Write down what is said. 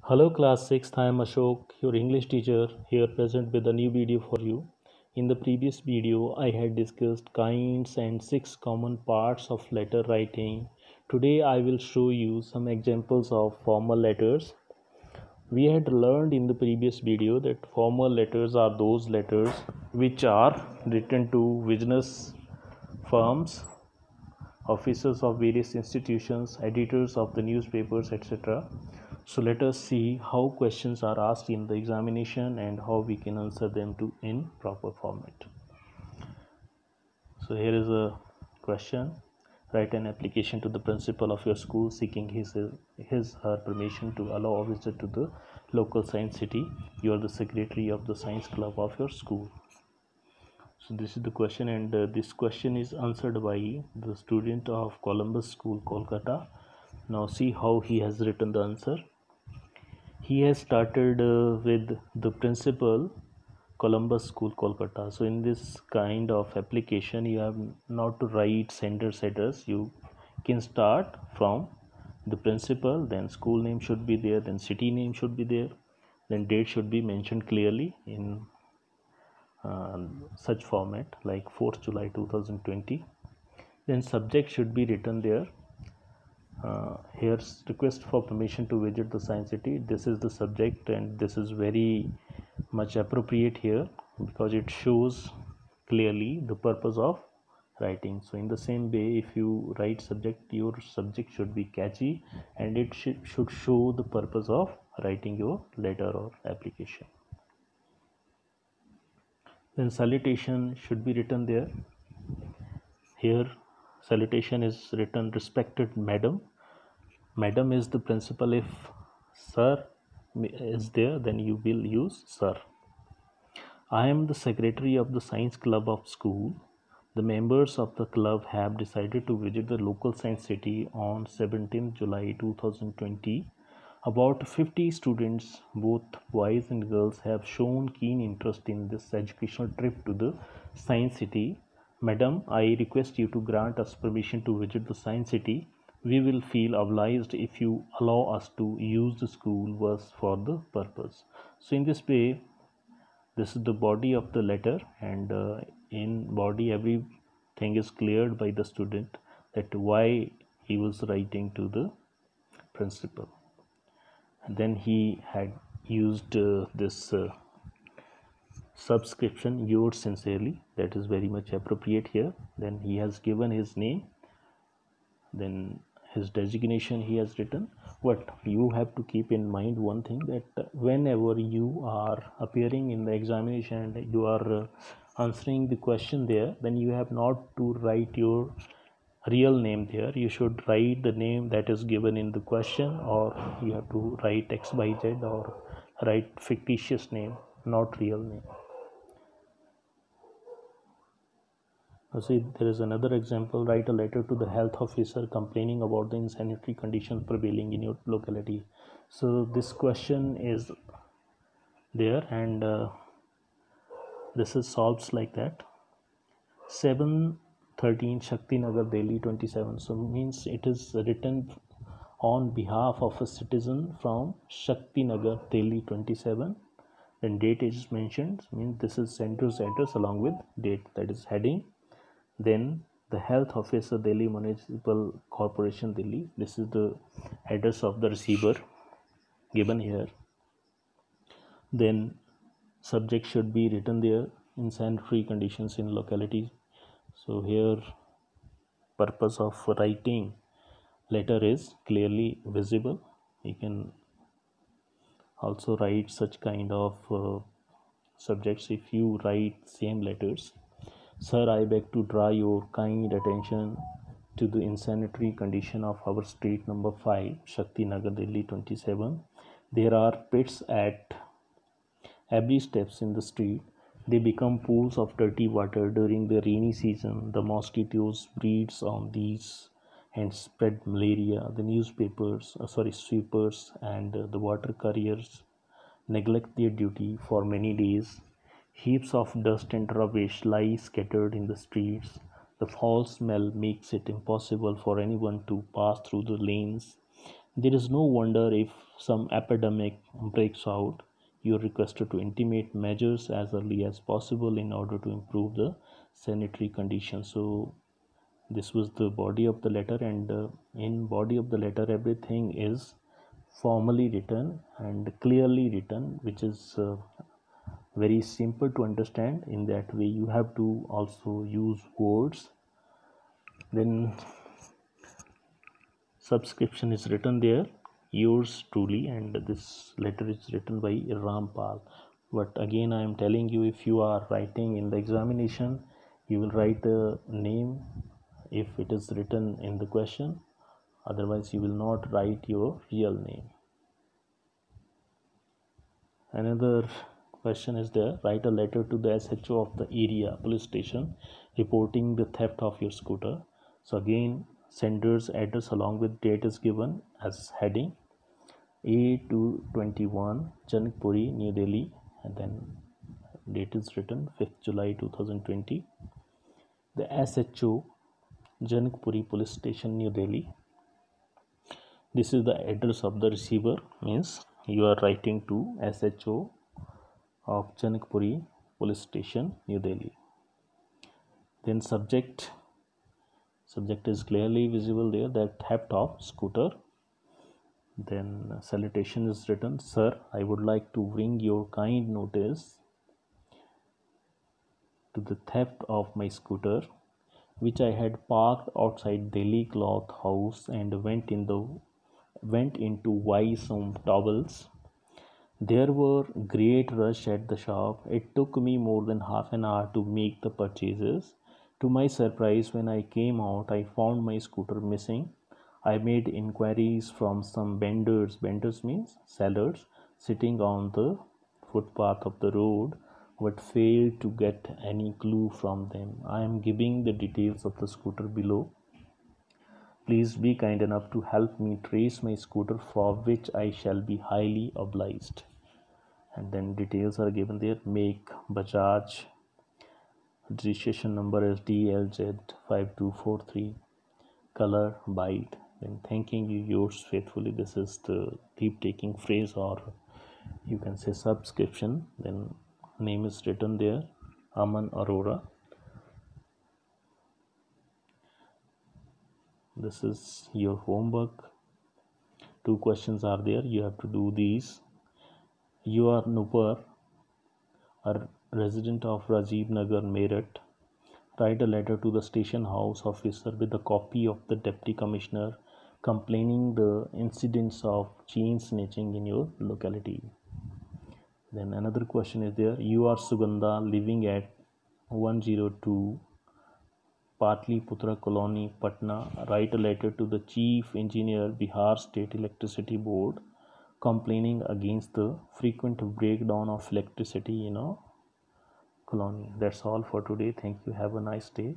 Hello class 6th, I am Ashok, your English teacher, here present with a new video for you. In the previous video, I had discussed kinds and 6 common parts of letter writing. Today I will show you some examples of formal letters. We had learned in the previous video that formal letters are those letters which are written to business firms, officers of various institutions, editors of the newspapers, etc. So let us see how questions are asked in the examination and how we can answer them in proper format. So here is a question. Write an application to the principal of your school seeking his/her permission to allow a visit to the local science city. You are the secretary of the science club of your school. So this is the question, and this question is answered by the student of Columbus School, Kolkata. Now see how he has written the answer. He has started with the principal, Columbus School, Kolkata. So in this kind of application, you have not to write sender's address. You can start from the principal, then school name should be there, then city name should be there, then date should be mentioned clearly in such format like 4th July 2020. Then subject should be written there. Here's request for permission to visit the science city. This is the subject, and this is very much appropriate here because it shows clearly the purpose of writing. So in the same way, if you write subject, your subject should be catchy and it should show the purpose of writing your letter or application. Then salutation should be written there. Here salutation is written, respected madam. Madam is the principal. If sir is there, then you will use sir. I am the secretary of the science club of school. The members of the club have decided to visit the local science city on 17th July 2020. About 50 students, both boys and girls, have shown keen interest in this educational trip to the science city. Madam, I request you to grant us permission to visit the science city. We will feel obliged if you allow us to use the school bus for the purpose. So in this way, this is the body of the letter, and in body everything is cleared by the student that why he was writing to the principal. And then he had used this subscription, yours sincerely, that is very much appropriate here. Then he has given his name, then his designation he has written. What you have to keep in mind one thing, that whenever you are appearing in the examination and you are answering the question there, then you have not to write your real name there. You should write the name that is given in the question, or you have to write XYZ or write fictitious name, not real name. Now see, there is another example. Write a letter to the health officer complaining about the insanitary conditions prevailing in your locality. So this question is there, and this is solved like that. 713 Shakti Nagar, Delhi 27. So means it is written on behalf of a citizen from Shakti Nagar, Delhi 27. Then date is mentioned, means this is sender's address along with date, that is heading. Then the health officer, Delhi Municipal Corporation, Delhi. This is the address of the receiver given here. Then subject should be written there, insanitary conditions in locality. So here purpose of writing letter is clearly visible. You can also write such kind of subjects if you write same letters. Sir, I beg to draw your kind attention to the insanitary condition of our street number 5, Shakti Nagar, Delhi 27. There are pits at every steps in the street. They become pools of dirty water during the rainy season. The mosquitoes breeds on these and spread malaria. The sweepers and the water carriers neglect their duty for many days. Heaps of dust and rubbish lie scattered in the streets. The foul smell makes it impossible for anyone to pass through the lanes. There is no wonder if some epidemic breaks out. You are requested to intimate measures as early as possible in order to improve the sanitary conditions. So this was the body of the letter, and in body of the letter everything is formally written and clearly written, which is very simple to understand. In that way you have to also use words. Then subscription is written there, yours truly, and this letter is written by Rampal. But again I am telling you, if you are writing in the examination, you will write the name if it is written in the question, otherwise you will not write your real name. Another question is there, write a letter to the SHO of the area police station reporting the theft of your scooter. So again sender's address along with date is given as heading, A221 Janakpuri, New Delhi, and then date is written 5th July 2020. The SHO Janakpuri Police Station, New Delhi. This is the address of the receiver, means you are writing to SHO of Janakpuri Police Station, New Delhi. Then subject is clearly visible there, that theft of scooter. Then salutation is written, sir, I would like to bring your kind notice to the theft of my scooter, which I had parked outside Delhi Cloth House and went into buy some towels. There were great rush at the shop. It took me more than half an hour to make the purchases. To my surprise, when I came out, I found my scooter missing. I made inquiries from some vendors means sellers, sitting on the footpath of the road, but failed to get any clue from them. I am giving the details of the scooter below. Please be kind enough to help me trace my scooter, for which I shall be highly obliged. And then details are given there, make Bajaj, registration number is DLZ5243, color white. Then thanking you, yours faithfully. This is the leave taking phrase, or you can say subscription. Then name is written there, Aman Arora. This is your homework. 2 questions are there, you have to do these. You are Nupur, a resident of Rajiv Nagar, Meerut. Write a letter to the station house officer with a copy of the deputy commissioner complaining the incidents of chain snatching in your locality. Then another question is there, you are Sugandha, living at 102 Patliputra Colony, Patna. Write a letter to the Chief Engineer, Bihar State Electricity Board, complaining against the frequent breakdown of electricity in a colony. That's all for today. Thank you. Have a nice day.